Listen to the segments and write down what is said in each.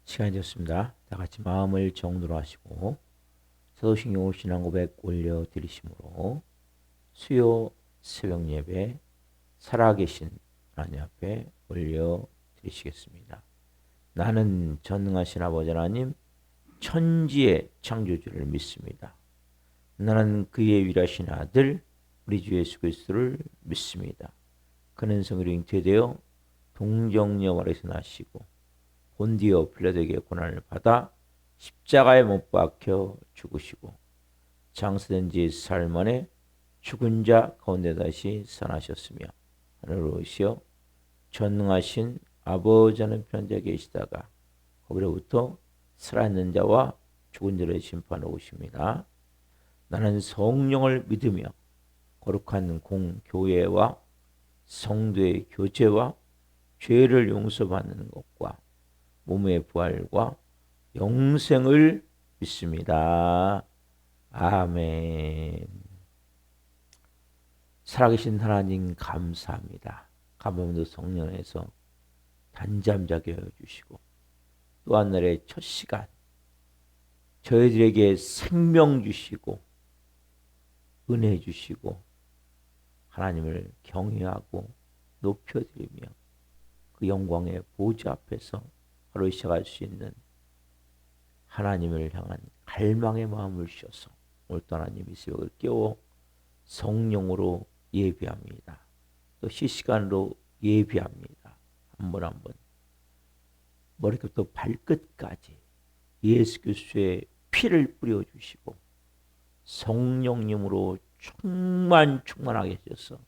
시간이 되었습니다. 다 같이 마음을 정도로 하시고 사도신경 신앙 고백 올려드리심으로 수요 새벽 예배 살아계신 하나님 앞에 올려드리시겠습니다. 나는 전능하신 아버지 하나님 천지의 창조주를 믿습니다. 나는 그의 위라신 아들 우리 주 예수 그리스도를 믿습니다. 그는 성으로 잉태되어 동정녀 아래서 나시고 본디오 빌라도에게 고난을 받아 십자가에 못 박혀 죽으시고 장사된 지 사흘 만에 죽은 자 가운데 다시 살아나셨으며 하늘로 오시어 전능하신 아버지 하나님 편에 계시다가 거기로부터 살아있는 자와 죽은 자를 심판하러 오십니다. 나는 성령을 믿으며 거룩한 공교회와 성도의 교제와 죄를 용서받는 것과 몸의 부활과 영생을 믿습니다. 아멘. 살아계신 하나님 감사합니다. 감사합니다. 성령에서 단잠 자게 해주시고 또 한 날의 첫 시간 저희들에게 생명 주시고 은혜 주시고 하나님을 경외하고 높여드리며 그 영광의 보좌 앞에서 하루 시작할 수 있는 하나님을 향한 갈망의 마음을 주셔서 오늘 또 하나님 이 새벽을 깨워 성령으로 예비합니다. 또 실시간으로 예비합니다. 한 번 한 번 머리부터 발끝까지 예수 그리스도의 피를 뿌려주시고 성령님으로 충만하게 해주셔서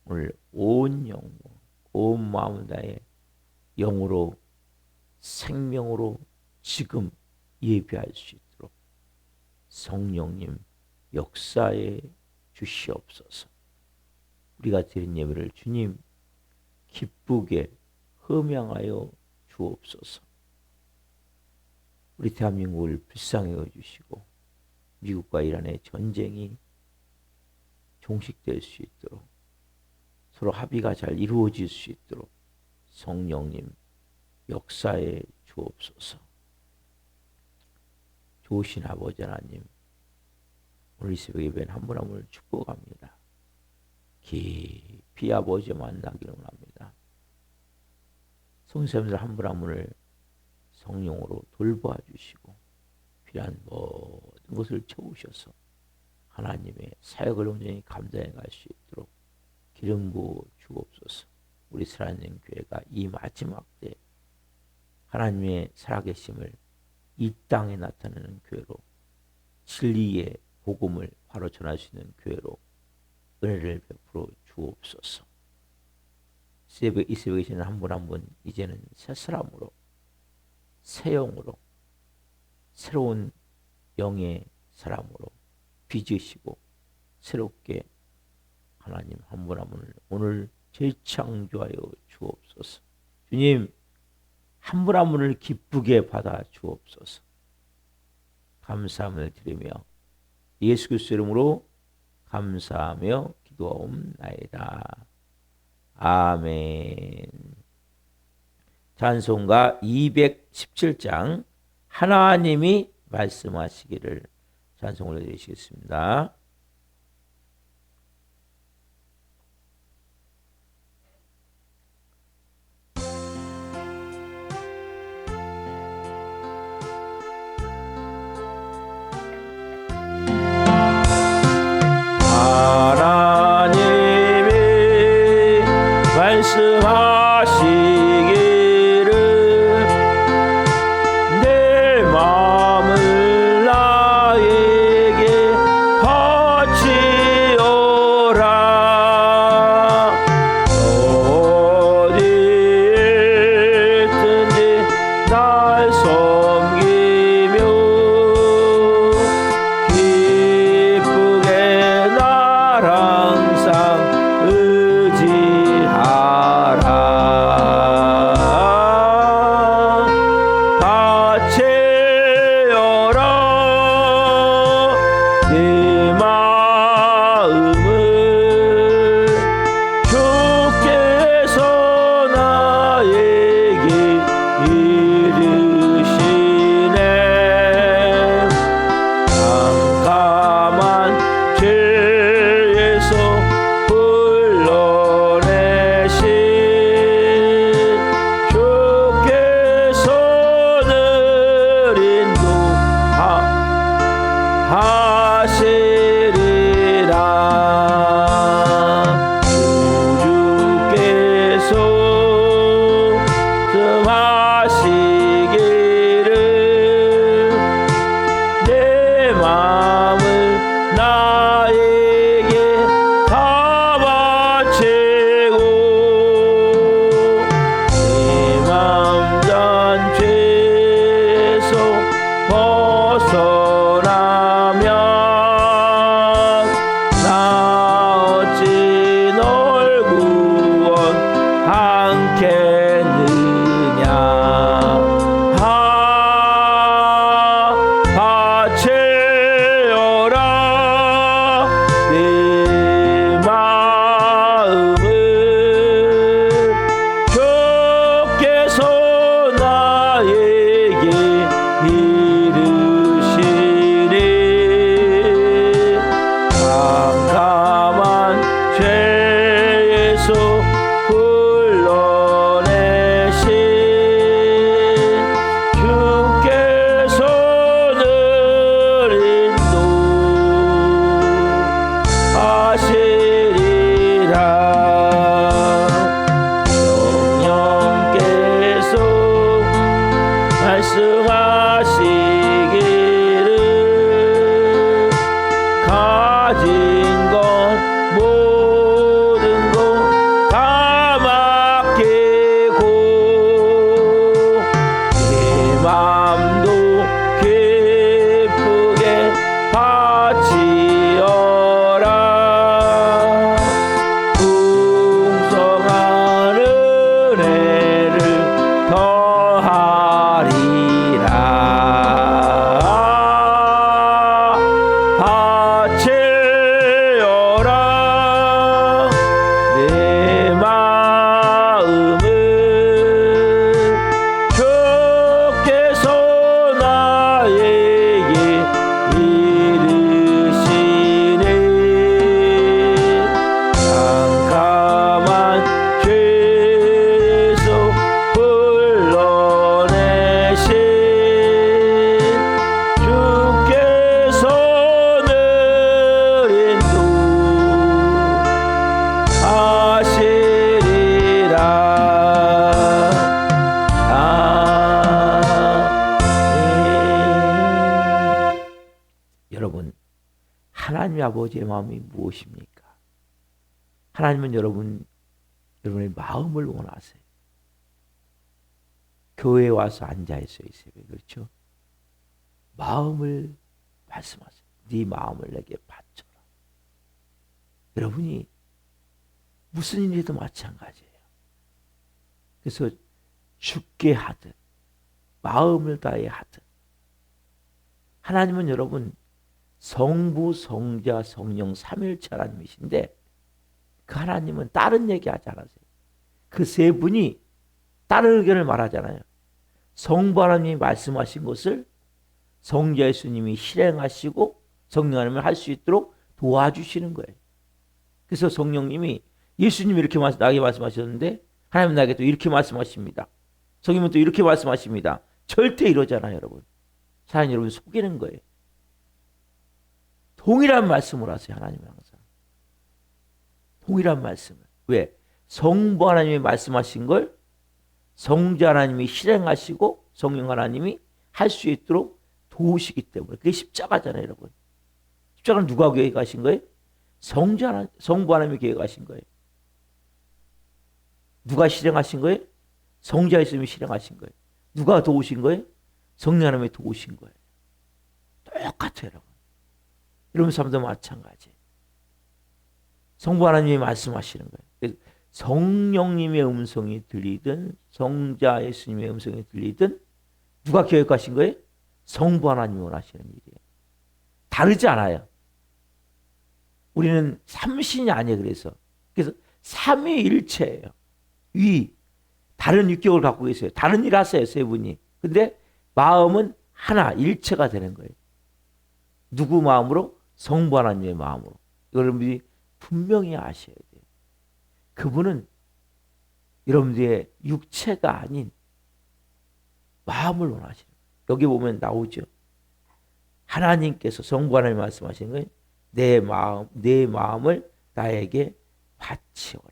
오늘 온 영혼 온 마음을 다해 영으로 생명으로 지금 예배할 수 있도록 성령님 역사에 주시옵소서. 우리가 드린 예배를 주님 기쁘게 흠양하여 주옵소서. 우리 대한민국을 불쌍히 여주시고 미국과 이란의 전쟁이 종식될 수 있도록 서로 합의가 잘 이루어질 수 있도록 성령님 역사에 주옵소서. 좋으신 아버지 하나님 오늘 이 새벽 예배는 한 분 한 분을 축복합니다. 깊이 아버지 만나기를 원합니다. 성도님들 한 분 한 분을 성령으로 돌보아 주시고 필요한 모든 것을 채우셔서 하나님의 사역을 온전히 감당해 갈 수 있도록 기름 부어 주옵소서. 우리 살아있는 교회가 이 마지막 때 하나님의 살아계심을 이 땅에 나타내는 교회로 진리의 복음을 바로 전할 수 있는 교회로 은혜를 베풀어 주옵소서. 이 새벽에 계시는 한 분 한 분 이제는 새 사람으로 새 영으로 새로운 영의 사람으로 빚으시고 새롭게 하나님 한 분 한 분을 오늘 재창조하여 주옵소서. 주님 한 분 한 분을 기쁘게 받아 주옵소서. 감사함을 드리며 예수 그리스도 이름으로 감사하며 기도하옵나이다. 아멘. 찬송가 217장 하나님이 말씀하시기를 찬송 올려드리시겠습니다. 하나님이 말씀하시기를 내 마음을 나에게 내 마음을 나에게 다 바치고 내 마음 잔죄에서 벗어나면 나 어찌 널 구원하겠느냐. 바치어라 내 마음을 주께서 나에게 이르시니 캄캄한 죄에서 불러내신 주께서는 인도하시리라. 성령께서 말씀하시기를 가진 것 모든 것 다 맡기고 내 맘도 기쁘게 바치어라. 풍성한 은혜를 더하리라. 바치어라 내 마음을 주께서 나에게 이르시니 캄캄한 죄에서 불러내신 주께서는 인도하시리라. 여러분, 하나님 아버지의 마음이 무엇입니까? 하나님은 여러분의 마음을 원하세요. 교회에 와서 앉아있어요, 새벽에. 그렇죠? 마음을 말씀하세요. 네 마음을 내게 바쳐라. 여러분이 무슨 일이든 마찬가지예요. 그래서 죽게 하듯 마음을 다해 하듯 하나님은 여러분 성부, 성자, 성령 삼일체 하나님이신데 그 하나님은 다른 얘기하지 않으세요. 그 세 분이 다른 의견을 말하잖아요. 성부 하나님이 말씀하신 것을 성자 예수님이 실행하시고 성령 하나님을 할 수 있도록 도와주시는 거예요. 그래서 성령님이 예수님이 이렇게 나에게 말씀하셨는데 하나님은 나에게 또 이렇게 말씀하십니다. 성령님은 또 이렇게 말씀하십니다. 절대 이러잖아요, 여러분. 사랑하는 여러분 속이는 거예요. 동일한 말씀을 하세요, 하나님은 항상. 동일한 말씀을. 왜? 성부 하나님이 말씀하신 걸 성자 하나님이 실행하시고 성령 하나님이 할 수 있도록 도우시기 때문에. 그게 십자가잖아요, 여러분. 십자가는 누가 계획하신 거예요? 성부 하나님이 계획하신 거예요. 누가 실행하신 거예요? 성자 예수님이 실행하신 거예요. 누가 도우신 거예요? 성령 하나님이 도우신 거예요. 똑같아요, 여러분. 여러분 삶도 마찬가지예요. 성부 하나님이 말씀하시는 거예요. 성령님의 음성이 들리든 성자 예수님의 음성이 들리든 누가 계획하신 거예요? 성부 하나님이 원하시는 일이에요. 다르지 않아요. 우리는 삼신이 아니에요. 그래서 삼위일체예요. 다른 육격을 갖고 계세요. 다른 일 하세요, 세 분이. 근데 마음은 하나, 일체가 되는 거예요. 누구 마음으로? 성부 하나님의 마음으로. 이걸 여러분들이 분명히 아셔야 돼요. 그분은 여러분들의 육체가 아닌 마음을 원하시는 거예요. 여기 보면 나오죠. 하나님께서 성부 하나님 말씀하시는 거예요. 내 마음을 나에게 바치어라.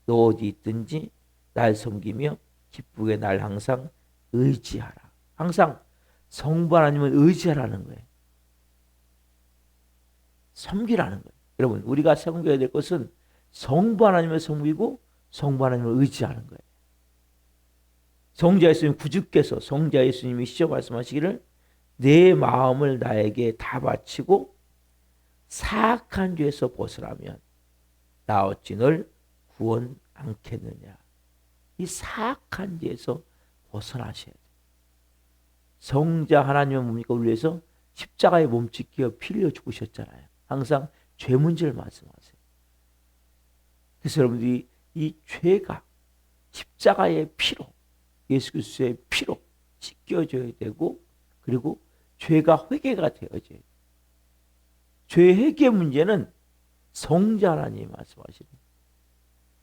너 어디 있든지 날 섬기며 기쁘게 날 항상 의지하라. 항상 성부 하나님을 의지하라는 거예요. 섬기라는 거예요. 여러분, 우리가 섬겨야 될 것은 성부 하나님을 섬기고 성부 하나님을 의지하는 거예요. 성자 예수님 구주께서 성자 예수님이 시죠 말씀하시기를 내 마음을 나에게 다 바치고 사악한 죄에서 벗으라면 나 어찌 널 구원 않겠느냐. 이 사악한 죄에서 벗어나셔야 돼요. 성자 하나님은 뭡니까? 우리 위해서 십자가에 몸짓기어 피 흘려 죽으셨잖아요. 항상 죄 문제를 말씀하세요. 그래서 여러분들이 이 죄가 십자가의 피로 예수 그리스도의 피로 씻겨져야 되고 그리고 죄가 회개가 되어져야 돼요. 죄 회개 문제는 성자 하나님이 말씀하시는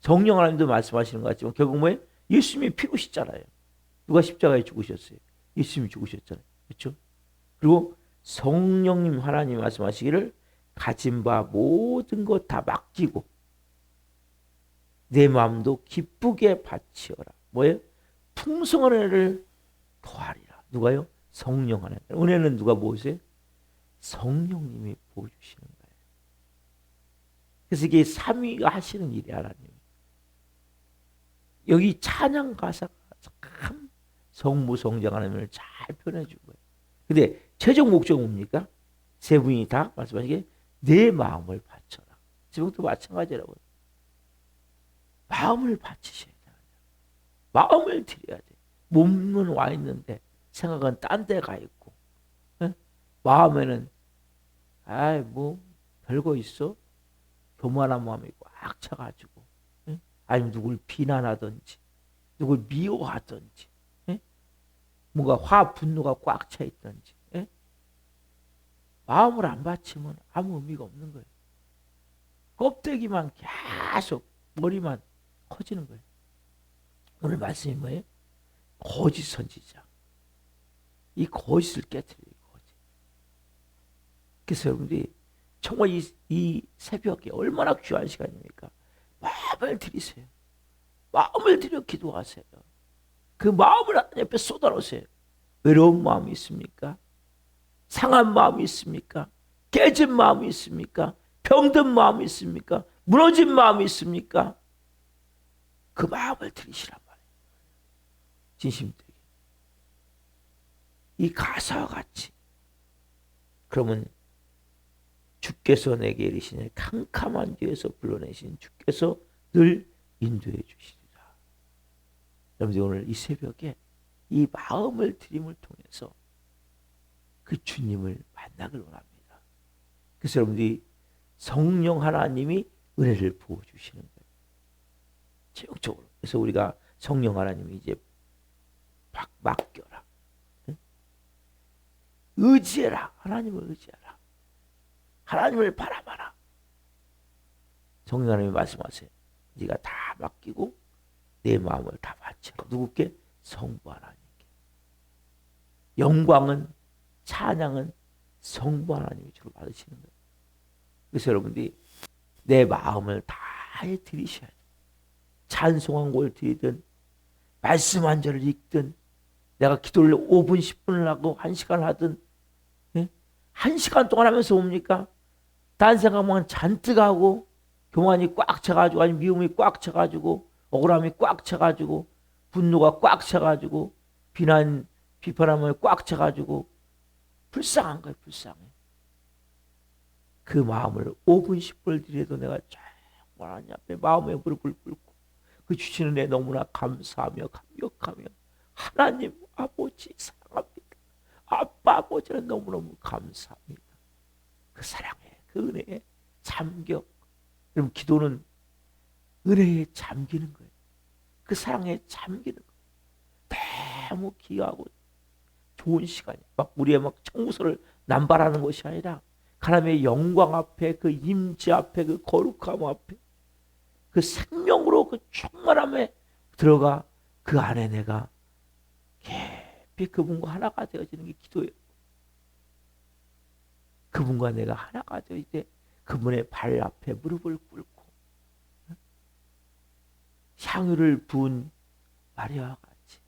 성령 하나님도 말씀하시는 것 같지만 결국 뭐예요? 예수님이 피로 씻잖아요. 누가 십자가에 죽으셨어요? 예수님이 죽으셨잖아요. 그렇죠? 그리고 성령님 하나님 말씀하시기를 가진 바 모든 것 다 맡기고 내 마음도 기쁘게 바치어라. 뭐예요? 풍성한 은혜를 더하리라. 누가요? 성령 하나님. 은혜는 누가 보세요? 성령님이 보여주시는 거예요. 그래서 이게 삼위가 하시는 일이 하나님. 여기 찬양 가사가 참 성부 성자 하나님을 잘 표현해 준 거예요. 근데 최종 목적은 뭡니까? 세 분이 다 말씀하시기에 내 마음을 바쳐라. 지금도 마찬가지라고요. 마음을 바치셔야 돼요. 마음을 드려야 돼. 몸은 와 있는데 생각은 딴 데 가 있고 에? 마음에는 아이 뭐 별거 있어? 교만한 마음이 꽉 차가지고 에? 아니면 누굴 비난하든지 누굴 미워하든지 에? 뭔가 분노가 꽉 차 있든지 에? 마음을 안 바치면 아무 의미가 없는 거예요. 껍데기만 계속 머리만 커지는 거예요. 오늘 말씀이 뭐예요? 거짓 선지자. 이 거짓을 깨트려요. 거짓. 그래서 여러분들이 정말 이 새벽에 얼마나 귀한 시간입니까? 마음을 들이세요. 마음을 들여 기도하세요. 그 마음을 하나님 옆에 쏟아놓으세요. 외로운 마음이 있습니까? 상한 마음이 있습니까? 깨진 마음이 있습니까? 병든 마음이 있습니까? 무너진 마음이 있습니까? 그 마음을 들이시란 말이에요. 진심들에게. 이 가사와 같이. 그러면 주께서 내게 이르시니 캄캄한 뒤에서 불러내신 주께서 늘 인도해 주시리라. 여러분들 오늘 이 새벽에 이 마음을 드림을 통해서 그 주님을 만나길 원합니다. 그래서 여러분들이 성령 하나님이 은혜를 부어주시는 거예요. 최종적으로. 그래서 우리가 성령 하나님이 이제 맡겨라. 의지해라. 하나님을 의지해라. 하나님을 바라봐라. 성령 하나님이 말씀하세요. 네가 다 맡기고 내 마음을 다 바쳐라. 누구께? 성부 하나님께. 영광은 찬양은 성부 하나님이 주로 받으시는 거예요. 그래서 여러분들이 내 마음을 다해 드리셔야 돼요. 찬송한 곡을 드리든 말씀 한 절을 읽든 내가 기도를 5분 10분을 하고 1시간 하든 1시간 동안 하면서 뭡니까? 딴 생각만 잔뜩 하고 교만이 꽉 차가지고 아니 미움이 꽉 차가지고 억울함이 꽉 차가지고 분노가 꽉 차가지고 비판함이 꽉 차가지고 불쌍한 거예요. 불쌍해. 그 마음을 5분 10분을 드려도 내가 정말 하나님 앞에 마음의 무릎을 꿇고 그 주시는 애 너무나 감사하며 감격하며 하나님 아버지 사랑합니다. 아빠 아버지는 너무너무 감사합니다. 그 사랑에 그 은혜에 잠겨. 여러분 기도는 은혜에 잠기는 거예요. 그 사랑에 잠기는 거예요. 너무 귀하고 좋은 시간이에요. 막 우리의 막 청구서를 남발하는 것이 아니라 하나님의 영광 앞에 그 임재 앞에 그 거룩함 앞에 그 생명으로 그 충만함에 들어가 그 안에 내가 깊이 그분과 하나가 되어지는 게 기도예요. 그분과 내가 하나가 되어질 때 그분의 발 앞에 무릎을 꿇고 향유를 부은 마리아와 같이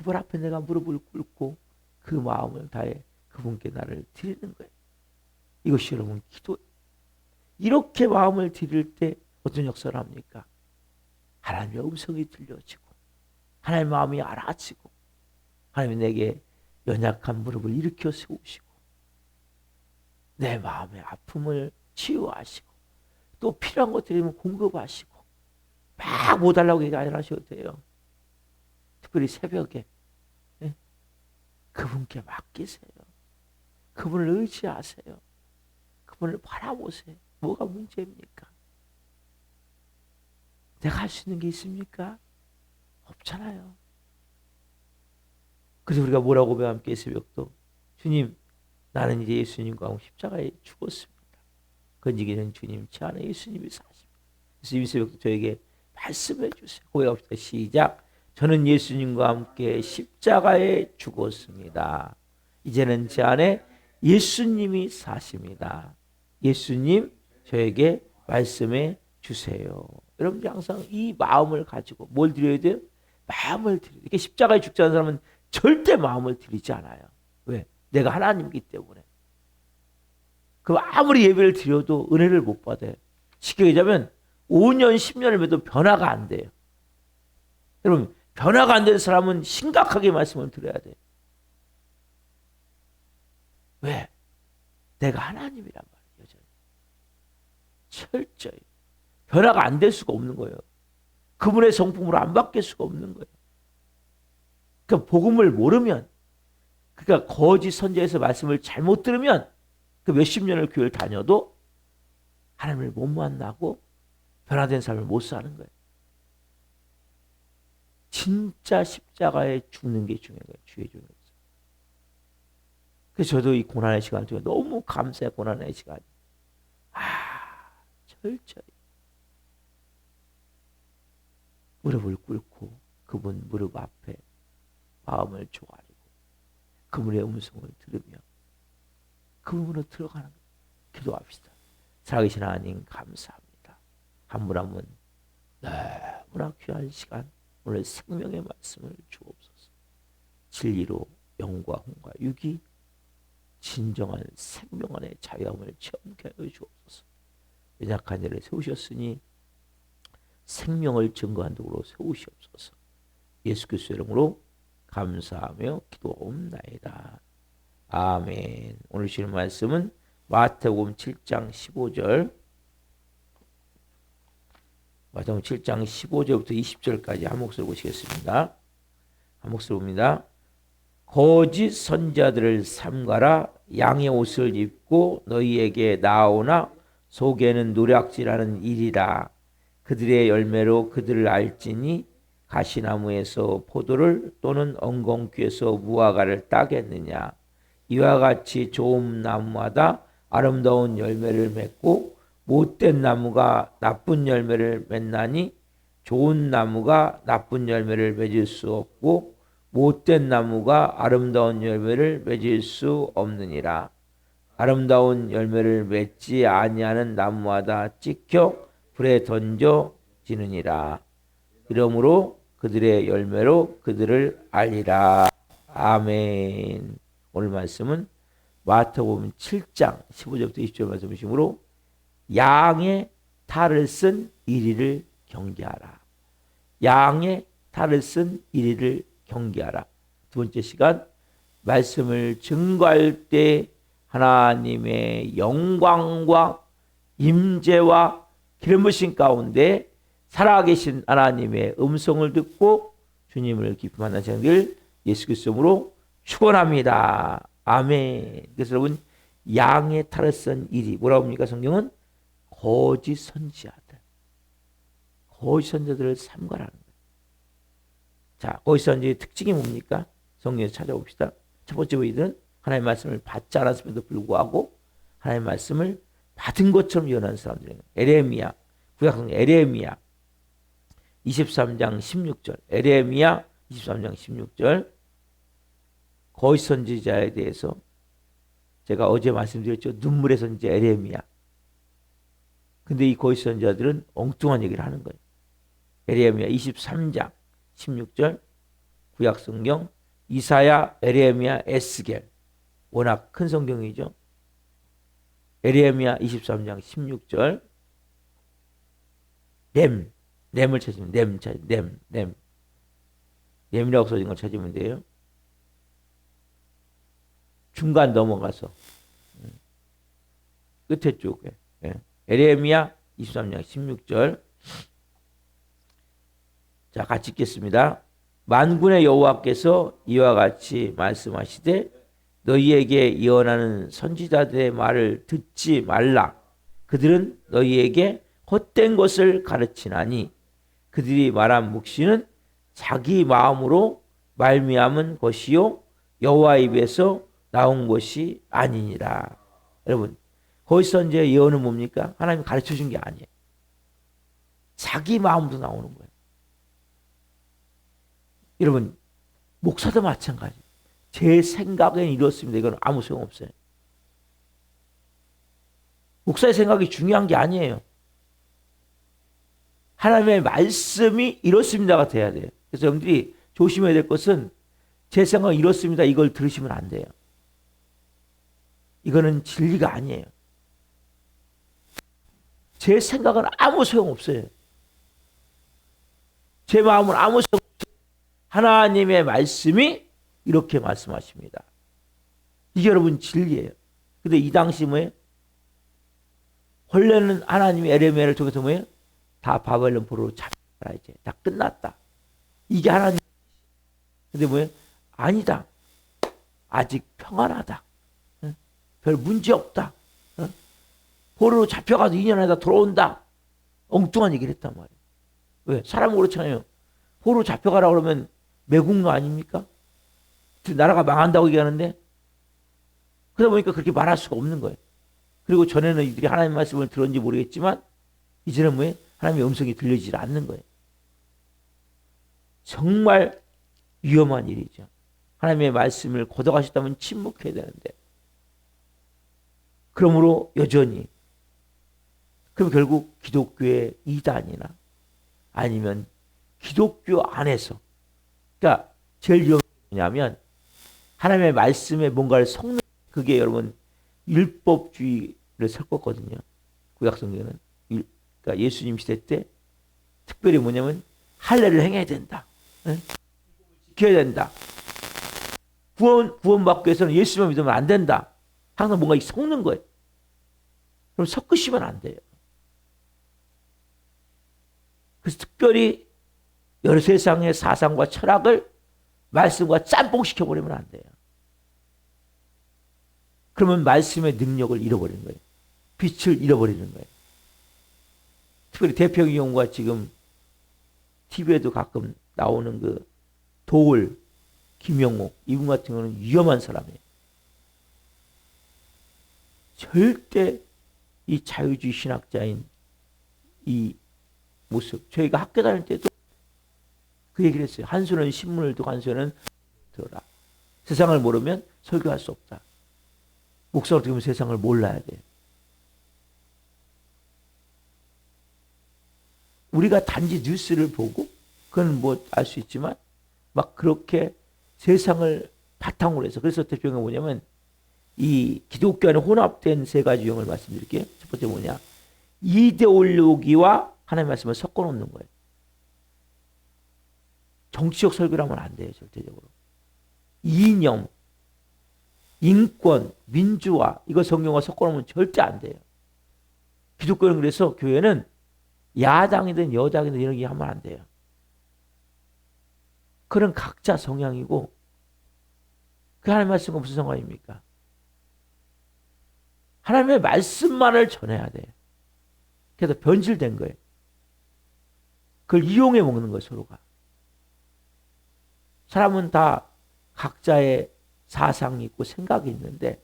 그분 앞에 내가 무릎을 꿇고 그 마음을 다해 그분께 나를 드리는 거예요. 이것이 여러분 기도. 이렇게 마음을 드릴 때 어떤 역사를 합니까? 하나님의 음성이 들려지고 하나님의 마음이 알아지고 하나님이 내게 연약한 무릎을 일으켜 세우시고 내 마음의 아픔을 치유하시고 또 필요한 것들이면 공급하시고 막 뭐 달라고 얘기 안 하셔도 돼요. 특별히 새벽에 그분께 맡기세요. 그분을 의지하세요. 그분을 바라보세요. 뭐가 문제입니까? 내가 할 수 있는 게 있습니까? 없잖아요. 그래서 우리가 뭐라고 고백하면 함께 새벽도 주님 나는 이제 예수님과 함께 십자가에 죽었습니다. 건지기는 주님 제 안에 예수님이 사십니다. 그래서 이 새벽도 저에게 말씀해 주세요. 고백합시다. 시작. 저는 예수님과 함께 십자가에 죽었습니다. 이제는 제 안에 예수님이 사십니다. 예수님 저에게 말씀해 주세요. 여러분들 항상 이 마음을 가지고 뭘 드려야 돼요? 마음을 드려야 돼요. 이렇게 십자가에 죽지 않은 사람은 절대 마음을 드리지 않아요. 왜? 내가 하나님이기 때문에. 그럼 아무리 예배를 드려도 은혜를 못 받아요. 쉽게 얘기하면 5년, 10년을 해도 변화가 안 돼요. 여러분 변화가 안 되는 사람은 심각하게 말씀을 드려야 돼요. 왜? 내가 하나님이란 말이에요. 여전히. 철저히. 변화가 안 될 수가 없는 거예요. 그분의 성품으로 안 바뀔 수가 없는 거예요. 그러니까 복음을 모르면 그러니까 거짓 선지자에서 말씀을 잘못 들으면 그 몇십 년을 교회를 다녀도 하나님을 못 만나고 변화된 삶을 못 사는 거예요. 진짜 십자가에 죽는 게 중요한 거예요. 주의 중요해서. 그래서 저도 이 고난의 시간 중에 너무 감사해. 고난의 시간. 철저히 무릎을 꿇고 그분 무릎 앞에 마음을 조아리고 그분의 음성을 들으며 그분으로 들어가는 거예요. 기도합시다. 살아계신 하나님 감사합니다. 한 분 한 분 너무나 귀한 시간 오늘 생명의 말씀을 주옵소서. 진리로 영과 혼과 육이 진정한 생명 안의 자유함을 체험케 하여 주옵소서. 연약한 자를 세우셨으니 생명을 증거한 도구로 세우시옵소서. 예수 그리스도 이름으로 감사하며 기도옵나이다. 아멘. 오늘 주신 말씀은 마태복음 7장 15절 마태복음 7장 15절부터 20절까지 한 목소리 보시겠습니다. 한 목소리 봅니다. 거짓 선지자들을 삼가라. 양의 옷을 입고 너희에게 나오나 속에는 노략질하는 일이라. 그들의 열매로 그들을 알지니 가시나무에서 포도를 또는 엉겅퀴에서 무화과를 따겠느냐. 이와 같이 좋은 나무마다 아름다운 열매를 맺고 못된 나무가 나쁜 열매를 맺나니 좋은 나무가 나쁜 열매를 맺을 수 없고 못된 나무가 아름다운 열매를 맺을 수 없느니라. 아름다운 열매를 맺지 아니하는 나무마다 찍혀 불에 던져지느니라. 이러므로 그들의 열매로 그들을 알리라. 아멘. 오늘 말씀은 마태복음 7장 15절부터 20절 말씀이시므로 양의 탈을 쓴 이리를 경계하라. 양의 탈을 쓴 이리를 경계하라. 두 번째 시간 말씀을 증거할 때 하나님의 영광과 임재와 기름 부으심 가운데 살아계신 하나님의 음성을 듣고 주님을 깊이 만나시는 길 예수 그리스도로 축원합니다. 아멘. 그래서 여러분 양의 탈을 쓴 일이 뭐라고 합니까? 성경은 거짓 선지자들. 거짓 선지자들을 삼가라는 거예요. 자, 거짓 선지자의 특징이 뭡니까? 성경에서 찾아봅시다. 첫 번째 보이는 하나님의 말씀을 받지 않았음에도 불구하고 하나님의 말씀을 받은 것처럼 예언하는 사람들이에요. 에레미야, 구약성경 에레미야 23장 16절. 에레미야 23장 16절. 거짓 선지자에 대해서 제가 어제 말씀드렸죠. 눈물의 선지자 에레미야. 근데 이 거짓 선지자들은 엉뚱한 얘기를 하는 거예요. 에레미야 23장 16절 구약성경 이사야, 에레미야, 에스겔. 워낙 큰 성경이죠. 에레미야 23장 16절. 렘을 찾으면 렘이라고 써진 걸 찾으면 돼요. 중간 넘어가서 끝에 쪽에 에레미야 23장 16절. 자, 같이 읽겠습니다. 만군의 여호와께서 이와 같이 말씀하시되 너희에게 예언하는 선지자들의 말을 듣지 말라. 그들은 너희에게 헛된 것을 가르치나니 그들이 말한 묵시는 자기 마음으로 말미암은 것이요 여호와 입에서 나온 것이 아니니라. 여러분, 거기서 이제 예언은 뭡니까? 하나님이 가르쳐 준 게 아니에요. 자기 마음으로 나오는 거예요. 여러분, 목사도 마찬가지. 제 생각엔 이렇습니다. 이건 아무 소용없어요. 목사의 생각이 중요한 게 아니에요. 하나님의 말씀이 이렇습니다가 돼야 돼요. 그래서 여러분들이 조심해야 될 것은 제 생각은 이렇습니다. 이걸 들으시면 안 돼요. 이거는 진리가 아니에요. 제 생각은 아무 소용없어요. 제 마음은 아무 소용없어요. 하나님의 말씀이 이렇게 말씀하십니다. 이게 여러분 진리예요. 근데 이 당시 뭐예요? 원래는 하나님이 에레미야를 통해서 뭐예요? 다 바벨론 포로로 잡혀라, 이제 다 끝났다. 이게 하나님. 근데 뭐예요? 아니다. 아직 평안하다. 별 문제 없다. 포로로 잡혀가서 2년 안에 다 돌아온다. 엉뚱한 얘기를 했단 말이에요. 왜? 사람은 그렇잖아요. 포로로 잡혀가라 그러면 매국노 아닙니까? 나라가 망한다고 얘기하는데 그러다 보니까 그렇게 말할 수가 없는 거예요. 그리고 전에는 이들이 하나님의 말씀을 들었는지 모르겠지만 이제는 뭐예요? 하나님의 음성이 들리지 않는 거예요. 정말 위험한 일이죠. 하나님의 말씀을 거둬가셨다면 침묵해야 되는데 그러므로 여전히 그럼 결국 기독교의 이단이나 아니면 기독교 안에서 그러니까 제일 위험한 게 뭐냐면 하나님의 말씀에 뭔가를 섞는 그게 여러분 율법주의를 섞었거든요. 구약성경은 그러니까 예수님 시대 때 특별히 뭐냐면 할례를 행해야 된다. 네? 지켜야 된다. 구원받기 위해서는 예수만 믿으면 안 된다. 항상 뭔가 섞는 거예요. 그럼 섞으시면 안 돼요. 그래서 특별히 여러 세상의 사상과 철학을 말씀과 짬뽕시켜버리면 안 돼요. 그러면 말씀의 능력을 잃어버리는 거예요. 빛을 잃어버리는 거예요. 특별히 대표적인 경우가 지금 TV에도 가끔 나오는 그 도울, 김영옥 이분 같은 경우는 위험한 사람이에요. 절대 이 자유주의 신학자인 이 모습 저희가 학교 다닐 때도 그 얘기를 했어요. 한 손은 신문을 두고 한 손은 들어라. 세상을 모르면 설교할 수 없다. 목사로 어떻게 보면 세상을 몰라야 돼. 우리가 단지 뉴스를 보고 그건 뭐 알 수 있지만 막 그렇게 세상을 바탕으로 해서 그래서 대표가 뭐냐면 이 기독교 안에 혼합된 세 가지 유형을 말씀드릴게요. 첫 번째 뭐냐? 이데올로기와 하나님의 말씀을 섞어 놓는 거예요. 정치적 설교를 하면 안 돼요. 절대적으로. 이념, 인권, 민주화 이거 성경과 섞어 놓으면 절대 안 돼요. 기독교는 그래서 교회는 야당이든 여당이든 이런 얘기 하면 안 돼요. 그런 각자 성향이고 그 하나님의 말씀과 무슨 상관입니까? 하나님의 말씀만을 전해야 돼요. 그래서 변질된 거예요. 그걸 이용해 먹는 거예요, 서로가. 사람은 다 각자의 사상이 있고 생각이 있는데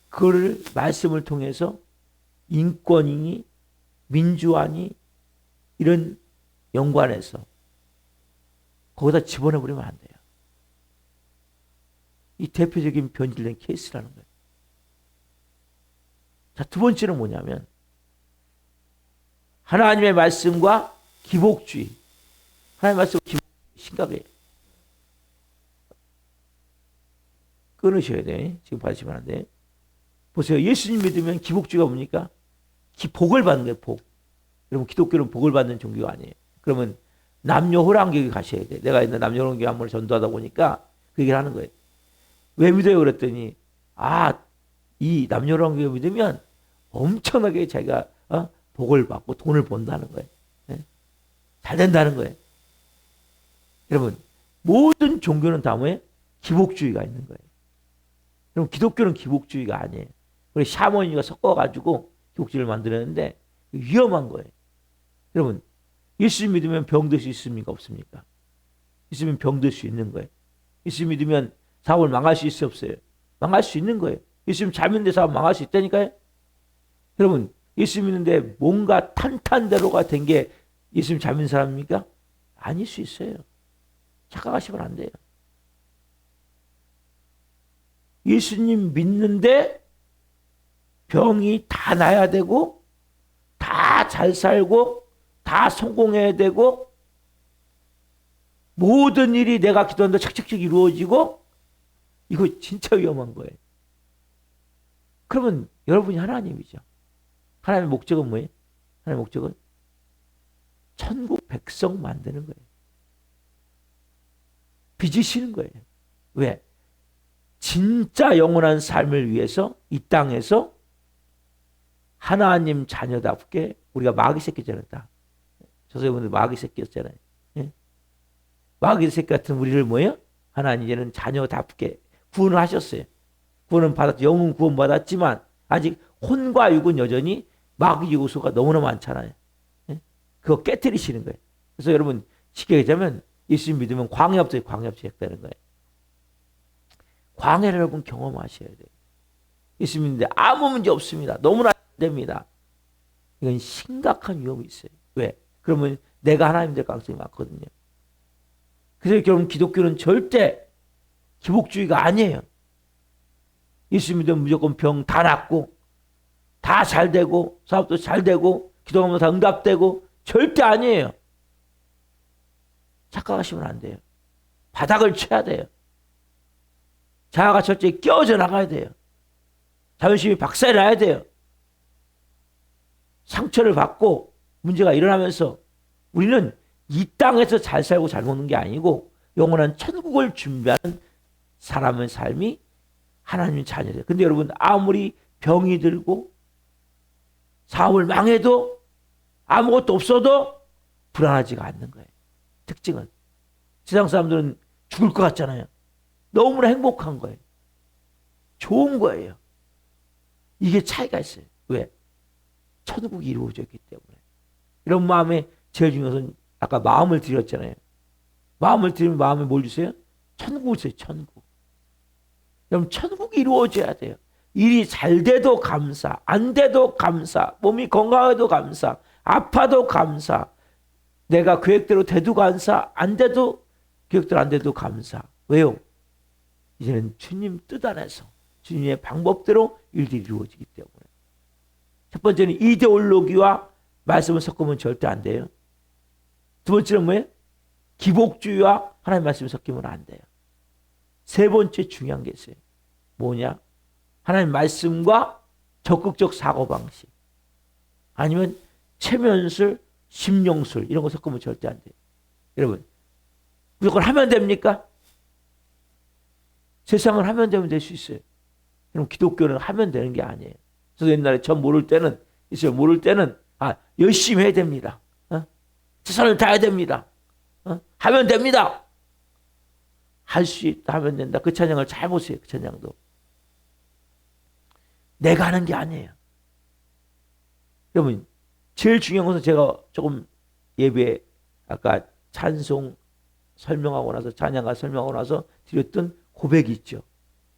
그걸 말씀을 통해서 인권이니 민주화니 이런 연관해서 거기다 집어넣어버리면 안 돼요. 이 대표적인 변질된 케이스라는 거예요. 자, 두 번째는 뭐냐면 하나님의 말씀과 기복주의. 하나님의 말씀과 기복주의 심각해요. 끊으셔야 돼. 지금 받으시면 안 돼. 보세요. 예수님 믿으면 기복주의가 뭡니까? 복을 받는 거예요. 복. 여러분 기독교는 복을 받는 종교가 아니에요. 그러면 남녀 호랑교회 가셔야 돼. 내가 있는 남녀 호랑교회 한 번을 전도하다 보니까 그 얘기를 하는 거예요. 왜 믿어요? 그랬더니 이 남녀 호랑교회 믿으면 엄청나게 자기가 복을 받고 돈을 번다는 거예요. 네? 잘 된다는 거예요. 여러분 모든 종교는 다음에 기복주의가 있는 거예요. 그럼 기독교는 기복주의가 아니에요. 우리 샤머니가 섞어가지고 기복주의를 만들었는데 위험한 거예요. 여러분 예수 믿으면 병들 수 있습니까? 없습니까? 예수 병들 수 있는 거예요. 예수 믿으면 사업을 망할 수 있어요? 없어요? 망할 수 있는 거예요. 예수 잘 믿는데 사업 망할 수 있다니까요. 여러분 예수 믿는데 뭔가 탄탄대로가 된 게 예수 잘 믿는 사람입니까? 아닐 수 있어요. 착각하시면 안 돼요. 예수님 믿는데 병이 다 나야 되고 다 잘 살고 다 성공해야 되고 모든 일이 내가 기도한 대로 착착착 이루어지고 이거 진짜 위험한 거예요. 그러면 여러분이 하나님이죠. 하나님의 목적은 뭐예요? 하나님의 목적은 천국 백성 만드는 거예요. 빚으시는 거예요. 왜? 진짜 영원한 삶을 위해서 이 땅에서 하나님 자녀답게 우리가 마귀 새끼잖아요. 조세분들 마귀 새끼였잖아요. 예? 마귀 새끼 같은 우리를 뭐예요? 하나님 이제는 자녀답게 구원을 하셨어요. 구원은 받았죠. 영은 구원 받았지만 아직 혼과 육은 여전히 마귀 요소가 너무나 많잖아요. 예? 그거 깨뜨리시는 거예요. 그래서 여러분 쉽게 얘기하자면 예수 믿으면 광야 없어요. 광야 없이 했다는 거예요. 광야를 여러분 경험하셔야 돼요. 예수 믿는데 아무 문제 없습니다. 너무나 안 됩니다. 이건 심각한 위험이 있어요. 왜? 그러면 내가 하나님 될 가능성이 많거든요. 그래서 여러분 기독교는 절대 기복주의가 아니에요. 예수 믿으면 무조건 병 다 낫고 다 잘 되고 사업도 잘 되고 기도하면 다 응답되고 절대 아니에요. 착각하시면 안 돼요. 바닥을 쳐야 돼요. 자아가 철저히 깨어져 나가야 돼요. 자존심이 박살이 나야 돼요. 상처를 받고 문제가 일어나면서 우리는 이 땅에서 잘 살고 잘 먹는 게 아니고 영원한 천국을 준비하는 사람의 삶이 하나님의 자녀예요. 근데 여러분 아무리 병이 들고 사업을 망해도 아무것도 없어도 불안하지가 않는 거예요. 특징은 세상 사람들은 죽을 것 같잖아요. 너무나 행복한 거예요. 좋은 거예요. 이게 차이가 있어요. 왜? 천국이 이루어졌기 때문에. 이런 마음에 제일 중요한 것은 아까 마음을 드렸잖아요. 마음을 드리면 마음에 뭘 주세요? 천국을 주세요. 천국. 그럼 천국이 이루어져야 돼요. 일이 잘 돼도 감사, 안 돼도 감사, 몸이 건강해도 감사, 아파도 감사, 내가 계획대로 돼도 감사, 안 돼도 계획대로 안 돼도 감사. 왜요? 이제는 주님 뜻 안에서 주님의 방법대로 일들이 이루어지기 때문에. 첫 번째는 이데올로기와 말씀을 섞으면 절대 안 돼요. 두 번째는 뭐예요? 기복주의와 하나님의 말씀을 섞이면 안 돼요. 세 번째 중요한 게 있어요. 뭐냐? 하나님의 말씀과 적극적 사고방식. 아니면 체면술, 심령술 이런 거 섞으면 절대 안 돼요. 여러분 무조건 하면 됩니까? 세상은 하면 되면 될 수 있어요. 그럼 기독교는 하면 되는 게 아니에요. 저도 옛날에 처음 모를 때는 열심히 해야 됩니다. 최선을 다해야 됩니다. 하면 됩니다. 할 수 있다 하면 된다. 그 찬양을 잘 보세요. 그 찬양도. 내가 하는 게 아니에요. 여러분 제일 중요한 것은 제가 조금 예배에 아까 찬송 설명하고 나서 찬양가 설명하고 나서 드렸던 고백이 있죠.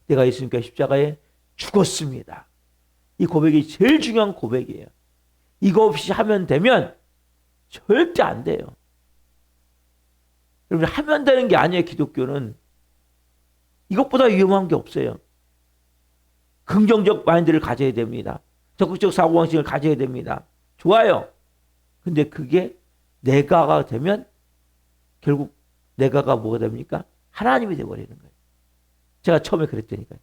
내가 예수님께 십자가에 죽었습니다. 이 고백이 제일 중요한 고백이에요. 이거 없이 하면 되면 절대 안 돼요. 여러분 하면 되는 게 아니에요. 기독교는. 이것보다 위험한 게 없어요. 긍정적 마인드를 가져야 됩니다. 적극적 사고방식을 가져야 됩니다. 좋아요. 근데 그게 내가가 되면 결국 내가가 뭐가 됩니까? 하나님이 되어버리는 거예요. 제가 처음에 그랬다니까요.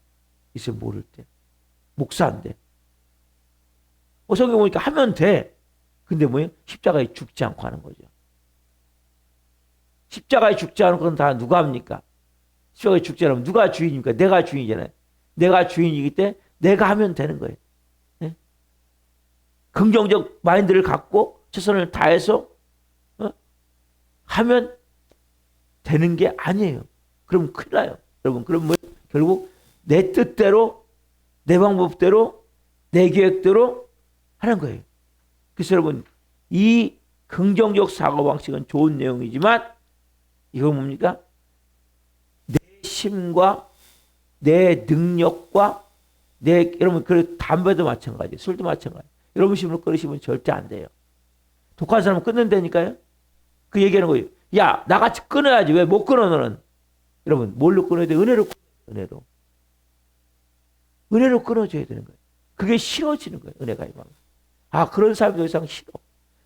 이제 모를 때. 목사인데. 성경 보니까 하면 돼. 근데 뭐예요? 십자가에 죽지 않고 하는 거죠. 십자가에 죽지 않은 건 다 누가 합니까? 십자가에 죽지 않으면 누가 주인입니까? 내가 주인이잖아요. 내가 주인이기 때문에 내가 하면 되는 거예요. 네? 긍정적 마인드를 갖고 최선을 다해서 하면 되는 게 아니에요. 그럼 큰일 나요. 여러분, 그럼 뭐 결국 내 뜻대로, 내 방법대로, 내 계획대로 하는 거예요. 그래서 여러분, 이 긍정적 사고방식은 좋은 내용이지만 이건 뭡니까? 내 심과 내 능력과 여러분, 그 담배도 마찬가지, 술도 마찬가지. 여러분 심으로 끊으시면 절대 안 돼요. 독한 사람은 끊는다니까요. 그 얘기하는 거예요. 야, 나같이 끊어야지. 왜 못 끊어, 너는? 여러분, 뭘로 끊어야 돼? 은혜로 끊어야 돼. 은혜로 끊어줘야 되는 거예요. 그게 싫어지는 거예요. 은혜가 임하면. 아, 그런 사람이 더 이상 싫어.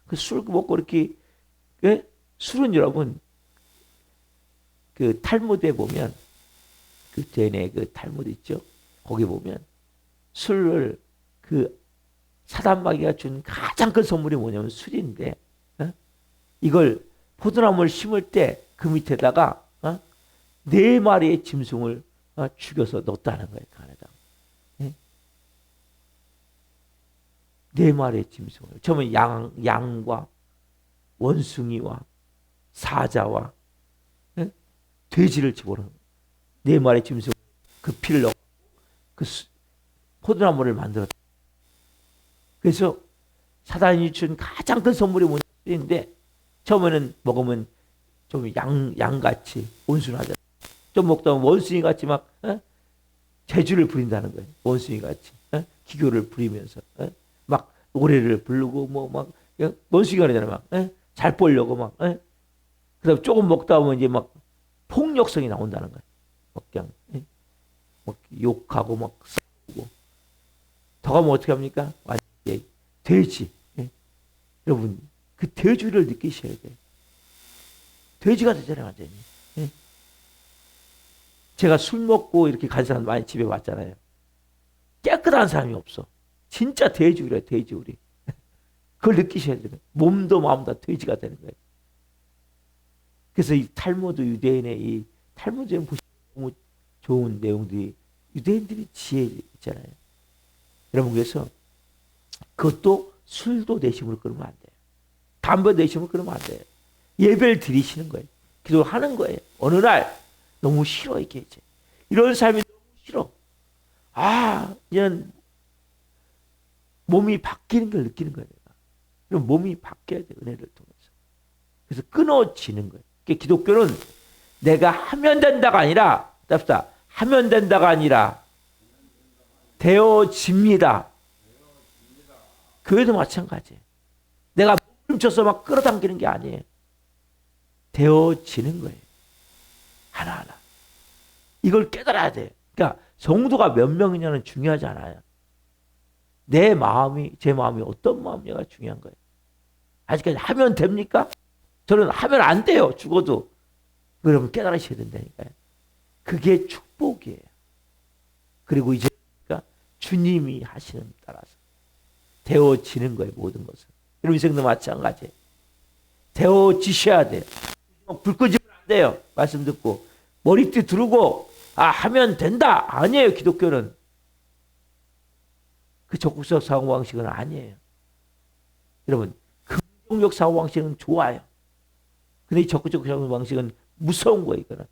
그 술 먹고 이렇게, 예? 술은 여러분, 그 탈무드에 보면, 그 전에 그 탈무드 있죠? 거기 보면, 술을 그 사단마귀가 준 가장 큰 선물이 뭐냐면 술인데, 이걸 포도나무를 심을 때 그 밑에다가 4마리의 짐승을 죽여서 넣었다는 거예요. 그 안에다. 4마리의 짐승을. 처음에 양과 원숭이와 사자와 돼지를 집어넣은 4마리의 짐승 그 피를 넣고 그 포도나무를 만들었다. 그래서 사단이 준 가장 큰 선물이 뭔지인데 처음에는 먹으면 좀 양같이 온순하잖아. 좀 먹다 보면 원숭이같이 막 재주를 부린다는 거예요. 원숭이같이 기교를 부리면서 막 노래를 부르고 뭐 막 원숭이가 그러잖아요. 막 잘 보려고 막 그다음 조금 먹다 보면 이제 막 폭력성이 나온다는 거예요. 막 그냥 막 욕하고 막 싸우고 더 가면 어떻게 합니까? 완전히 돼지. 여러분 그 돼지를 느끼셔야 돼요. 돼지가 되잖아요, 완전히. 제가 술 먹고 이렇게 간 사람 많이 집에 왔잖아요. 깨끗한 사람이 없어. 진짜 돼지우리야, 돼지우리. 그걸 느끼셔야 돼요. 몸도 마음도 다 돼지가 되는 거예요. 그래서 이 탈무드 유대인의 이 탈무드에 보시면 너무 좋은 내용들이 유대인들이 지혜 있잖아요. 여러분 그래서 그것도 술도 내심으로 끊으면 안 돼요. 담배 내심으로 끊으면 안 돼요. 예배를 드리시는 거예요. 기도하는 거예요. 어느 날 너무 싫어 이게 이제 이런 삶이 너무 싫어. 아 이제는 몸이 바뀌는 걸 느끼는 거예요. 그럼 몸이 바뀌어야 돼 은혜를 통해서. 그래서 끊어지는 거예요. 기독교는 내가 하면 된다가 아니라 답다 하면 된다가 아니라 되어집니다. 교회도 마찬가지예요. 내가 멈춰서 막 끌어당기는 게 아니에요. 되어지는 거예요. 하나하나. 이걸 깨달아야 돼요. 그러니까 성도가 몇 명이냐는 중요하지 않아요. 내 마음이, 제 마음이 어떤 마음이냐가 중요한 거예요. 아직까지 하면 됩니까? 저는 하면 안 돼요. 죽어도. 그러면 깨달으셔야 된다니까요. 그게 축복이에요. 그리고 이제 주님이 하시는 따라서 되어지는 거예요. 모든 것은. 여러분 인생도 마찬가지예요. 되어지셔야 돼요. 불 끄지면 안 돼요. 말씀 듣고 머리띠 두르고 하면 된다. 아니에요. 기독교는. 그 적극적 사고방식은 아니에요. 여러분 긍정적 사고방식은 좋아요. 근데 이 적극적 사고방식은 무서운 거예요. 이거는.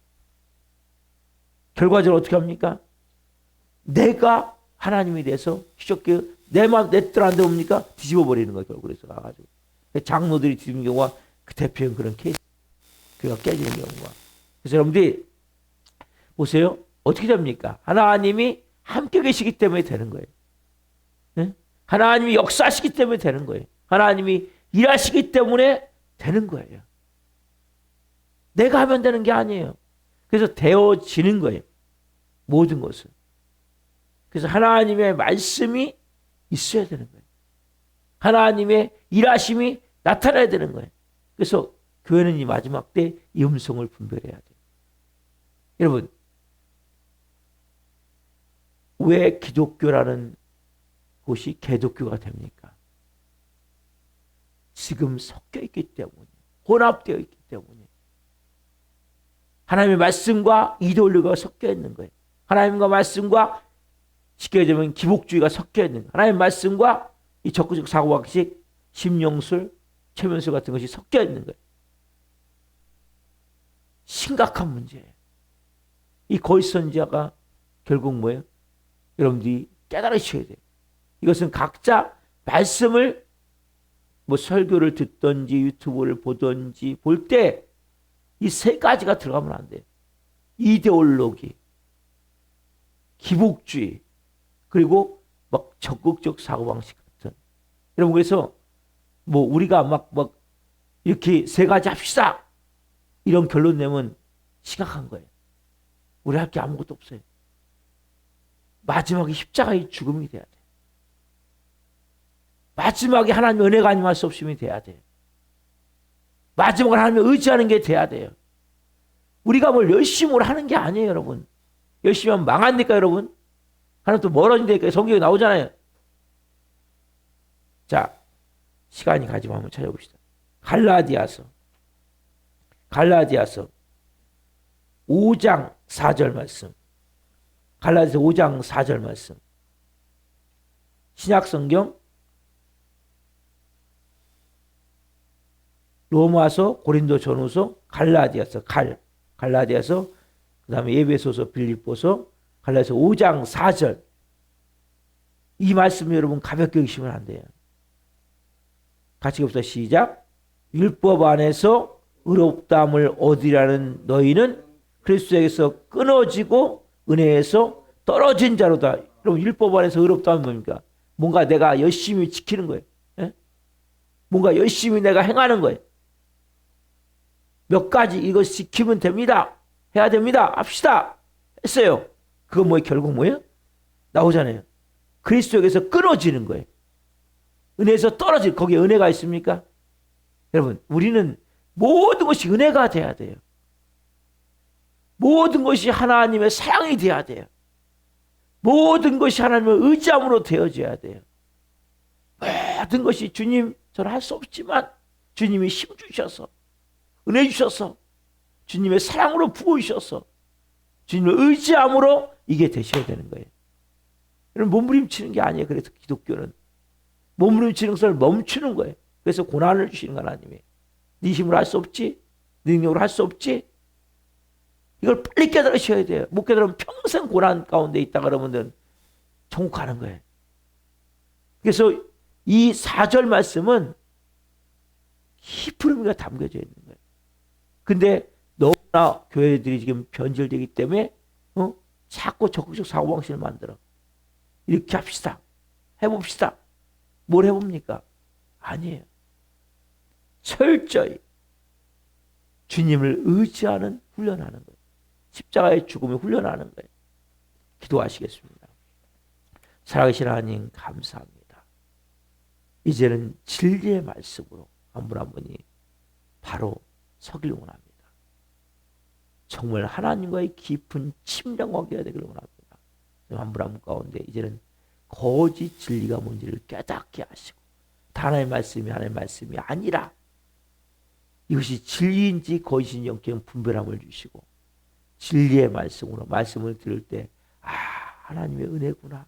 결과적으로 어떻게 합니까? 내가 하나님에 대해서 쉽게 내 마음 내 뜻 안 되옵니까? 뒤집어 버리는 거예요. 그래서 가가지고 장로들이 뒤집는 경우가 그 대표인 그런 케이스. 그가 깨지는 경우가. 그래서 여러분들이 보세요. 어떻게 됩니까? 하나님이 함께 계시기 때문에 되는 거예요. 네? 하나님이 역사하시기 때문에 되는 거예요. 하나님이 일하시기 때문에 되는 거예요. 내가 하면 되는 게 아니에요. 그래서 되어지는 거예요. 모든 것은. 그래서 하나님의 말씀이 있어야 되는 거예요. 하나님의 일하심이 나타나야 되는 거예요. 그래서 교회는 이 마지막 때 이 음성을 분별해야 돼요. 여러분 왜 기독교라는 곳이 개독교가 됩니까? 지금 섞여 있기 때문에, 혼합되어 있기 때문에. 하나님의 말씀과 이데올로기가 섞여 있는 거예요. 하나님과 말씀과 쉽게 얘기하면 기복주의가 섞여 있는 거예요. 하나님의 말씀과 이 적극적 사고방식, 심령술, 최면술 같은 것이 섞여 있는 거예요. 심각한 문제예요. 이 거짓 선지자가 결국 뭐예요? 여러분들이 깨달으셔야 돼요. 이것은 각자 말씀을 뭐 설교를 듣든지 유튜브를 보든지 볼 때 이 세 가지가 들어가면 안 돼요. 이데올로기, 기복주의, 그리고 막 적극적 사고방식 같은. 여러분 그래서 뭐 우리가 막 이렇게 세 가지 합시다 이런 결론 내면 심각한 거예요. 우리 할 게 아무것도 없어요. 마지막에 십자가의 죽음이 돼야 돼. 마지막에 하나님의 은혜가 아니면 할 수 없음이 돼야 돼요. 마지막에 하나님을 의지하는 게 돼야 돼요. 우리가 뭘 열심히 하는 게 아니에요, 여러분. 열심히 하면 망한다니까, 여러분. 하나님 또 멀어진다니까. 성경에 나오잖아요. 자, 시간이 가지만 한번 찾아봅시다. 갈라디아서 5장 4절 말씀. 갈라디아서 5장 4절 말씀. 신약성경 로마서, 고린도전후서, 갈라디아서, 갈라디아서, 그 다음에 에베소서, 빌립보서, 갈라디아서 5장 4절. 이 말씀 여러분 가볍게 읽으시면 안 돼요. 같이 봅시다. 시작. 율법 안에서 의롭다함을 얻으라는 너희는 그리스도에게서 끊어지고 은혜에서 떨어진 자로다. 여러분 율법 안에서 의롭다함은 뭡니까? 뭔가 내가 열심히 지키는 거예요. 예? 뭔가 열심히 내가 행하는 거예요. 몇 가지 이것 지키면 됩니다. 해야 됩니다. 합시다. 했어요. 그거 뭐예요? 결국 뭐예요? 나오잖아요. 그리스도에게서 끊어지는 거예요. 은혜에서 떨어질, 거기에 은혜가 있습니까? 여러분, 우리는 모든 것이 은혜가 돼야 돼요. 모든 것이 하나님의 사랑이 돼야 돼요. 모든 것이 하나님의 의지함으로 되어져야 돼요. 모든 것이 주님, 저는 할 수 없지만 주님이 힘 주셔서, 은혜 주셔서, 주님의 사랑으로 부어주셔서, 주님의 의지함으로 이게 되셔야 되는 거예요. 여러분, 몸부림치는 게 아니에요. 그래서 기독교는. 몸부림치는 것을 멈추는 거예요. 그래서 고난을 주시는 거 하나님이. 네 힘으로 할 수 없지? 네 능력으로 할 수 없지? 이걸 빨리 깨달으셔야 돼요. 못 깨달으면 평생 고난 가운데 있다가 여러분들은 천국 가는 거예요. 그래서 이 4절 말씀은 깊은 의미가 담겨져 있는 거예요. 근데 너무나 교회들이 지금 변질되기 때문에 자꾸 적극적 사고방식을 만들어. 이렇게 합시다. 해봅시다. 뭘 해봅니까? 아니에요. 철저히 주님을 의지하는 훈련하는 거예요. 십자가의 죽음을 훈련하는 거예요. 기도하시겠습니다. 살아계신 하나님 감사합니다. 이제는 진리의 말씀으로 한 분 한 분이 바로 서길 원합니다. 정말 하나님과의 깊은 친밀한 관계가 되기를 원합니다. 한 분 한 분 가운데 이제는 거짓 진리가 뭔지를 깨닫게 하시고 하나님의 말씀이 아니라 이것이 진리인지 거짓인지 영적 분별함을 주시고 진리의 말씀으로 말씀을 들을 때 하나님의 은혜구나.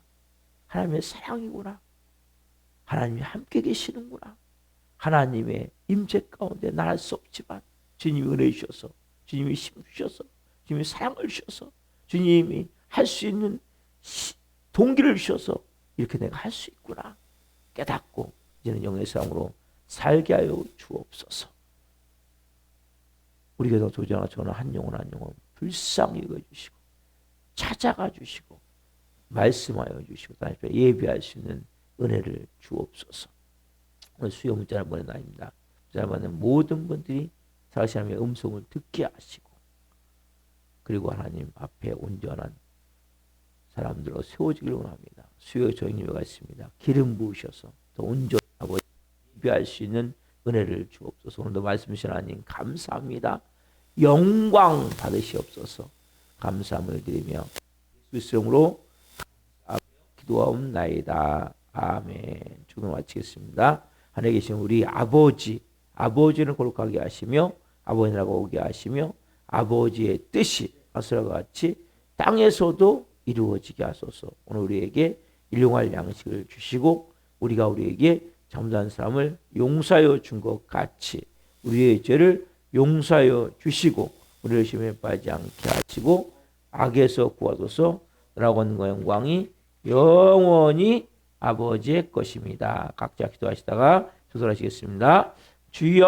하나님의 사랑이구나. 하나님이 함께 계시는구나. 하나님의 임재 가운데 난 할 수 없지만 주님이 은혜 주셔서 주님이 힘 주셔서 주님이 사랑을 주셔서 주님이 할 수 있는 동기를 주셔서 이렇게 내가 할 수 있구나 깨닫고 이제는 영의 사랑으로 살게 하여 주옵소서. 우리 교회도 도전하 저는 한 영혼 불쌍히 여겨주시고 찾아가 주시고 말씀하여 주시고 예배할 수 있는 은혜를 주옵소서. 오늘 수요 문자를 보낸 날입니다. 문자를 보낸 모든 분들이 살아계신 하나님의 음성을 듣게 하시고 그리고 하나님 앞에 온전한 사람들로 세워지기를 원합니다. 수요 저녁예배가 있습니다. 기름 부으셔서 더 온전하고 예배할 수 있는 은혜를 주옵소서. 오늘도 말씀하신 하나님 감사합니다. 영광 받으시옵소서. 감사함을 드리며 예수 이름으로 기도하옵나이다. 아멘. 주로 마치겠습니다. 하늘에 계신 우리 아버지를 거룩하게 하시며 아버지라고 오게 하시며 아버지의 뜻이 아스라와 같이 땅에서도 이루어지게 하소서. 오늘 우리에게 일용할 양식을 주시고 우리가 우리에게 잘못한 사람을 용서하여 준 것 같이 우리의 죄를 용서하여 주시고 우리를 시험에 빠지지 않게 하시고 악에서 구하소서. 나라고 영광이 영원히 아버지의 것입니다. 각자 기도하시다가 조절하시겠습니다. 주여